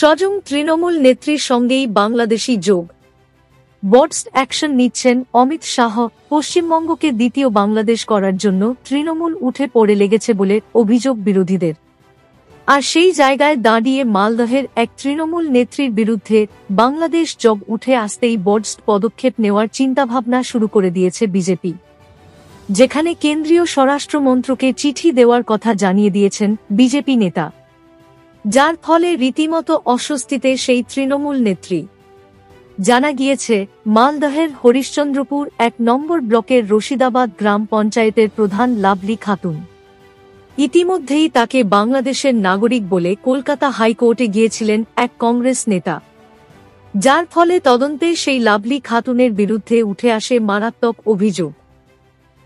স্বয়ং তৃণমূল নেত্রীর সঙ্গেই বাংলাদেশি যোগ। বডস্ট অ্যাকশন নিচ্ছেন অমিত শাহ। পশ্চিমবঙ্গকে দ্বিতীয় বাংলাদেশ করার জন্য তৃণমূল উঠে পড়ে লেগেছে বলে অভিযোগ বিরোধীদের। আর সেই জায়গায় দাঁড়িয়ে মালদহের এক তৃণমূল নেত্রীর বিরুদ্ধে বাংলাদেশ জব উঠে আসতেই বডস্ট পদক্ষেপ নেওয়ার চিন্তাভাবনা শুরু করে দিয়েছে বিজেপি, যেখানে কেন্দ্রীয় স্বরাষ্ট্রমন্ত্রকে চিঠি দেওয়ার কথা জানিয়ে দিয়েছেন বিজেপি নেতা, যার ফলে রীতিমতো অস্বস্তিতে সেই তৃণমূল নেত্রী। জানা গিয়েছে, মালদহের হরিশ্চন্দ্রপুর ১ নম্বর ব্লকের রশিদাবাদ গ্রাম পঞ্চায়েতের প্রধান লাভলি খাতুন ইতিমধ্যেই তাকে বাংলাদেশের নাগরিক বলে কলকাতা হাইকোর্টে গিয়েছিলেন এক কংগ্রেস নেতা, যার ফলে তদন্তে সেই লাভলি খাতুনের বিরুদ্ধে উঠে আসে মারাত্মক অভিযোগ,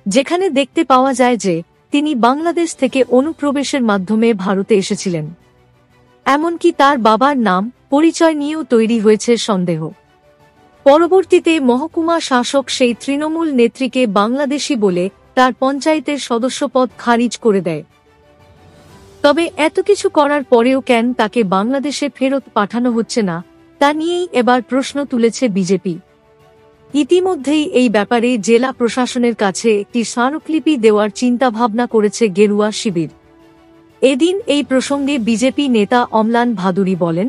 যেখানে দেখতে পাওয়া যায় যে তিনি বাংলাদেশ থেকে অনুপ্রবেশের মাধ্যমে ভারতে এসেছিলেন। এমনকি তার বাবার নাম পরিচয় নিয়েও তৈরি হয়েছে সন্দেহ। পরবর্তীতে মহকুমা শাসক সেই তৃণমূল নেত্রীকে বাংলাদেশি বলে তার পঞ্চায়েতের সদস্যপদ খারিজ করে দেয়। তবে এত কিছু করার পরেও কেন তাকে বাংলাদেশে ফেরত পাঠানো হচ্ছে না, তা নিয়েই এবার প্রশ্ন তুলেছে বিজেপি। ইতিমধ্যেই এই ব্যাপারে জেলা প্রশাসনের কাছে একটি স্মারকলিপি দেওয়ার চিন্তাভাবনা করেছে গেরুয়া শিবির। এদিন এই প্রসঙ্গে বিজেপি নেতা অম্লান ভাদুরী বলেন,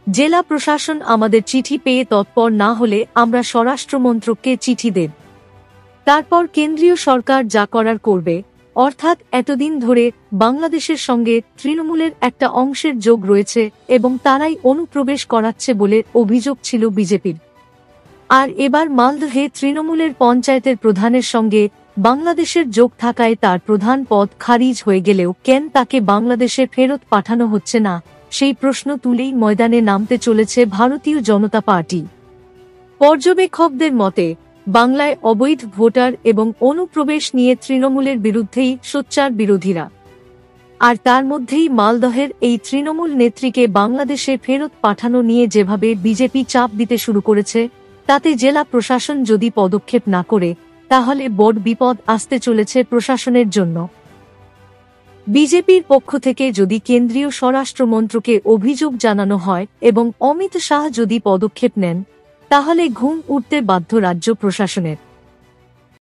জেলা প্রশাসন আমাদের চিঠি পেয়ে তৎপর না হলে আমরা স্বরাষ্ট্রমন্ত্রককে চিঠি দেব, তারপর কেন্দ্রীয় সরকার যা করার করবে। অর্থাৎ এতদিন ধরে বাংলাদেশের সঙ্গে তৃণমূলের একটা অংশের যোগ রয়েছে এবং তারাই অনুপ্রবেশ করাচ্ছে বলে অভিযোগ ছিল বিজেপির। আর এবার মালদহে তৃণমূলের পঞ্চায়েতের প্রধানের সঙ্গে বাংলাদেশের যোগ থাকায় তার প্রধান পদ খারিজ হয়ে গেলেও কেন তাকে বাংলাদেশে ফেরত পাঠানো হচ্ছে না, সেই প্রশ্ন তুলেই ময়দানে নামতে চলেছে ভারতীয় জনতা পার্টি। পর্যবেক্ষকদের মতে, বাংলায় অবৈধ ভোটার এবং অনুপ্রবেশ নিয়ে তৃণমূলের বিরুদ্ধেই সোচ্চার বিরোধীরা। আর তার মধ্যেই মালদহের এই তৃণমূল নেত্রীকে বাংলাদেশে ফেরত পাঠানো নিয়ে যেভাবে বিজেপি চাপ দিতে শুরু করেছে, তাতে জেলা প্রশাসন যদি পদক্ষেপ না করে তাহলে বড় বিপদ আসতে চলেছে প্রশাসনের জন্য। বিজেপির পক্ষ থেকে যদি কেন্দ্রীয় স্বরাষ্ট্রমন্ত্রকে অভিযোগ জানানো হয় এবং অমিত শাহ যদি পদক্ষেপ নেন, তাহলে ঘুম উঠতে বাধ্য রাজ্য প্রশাসনের।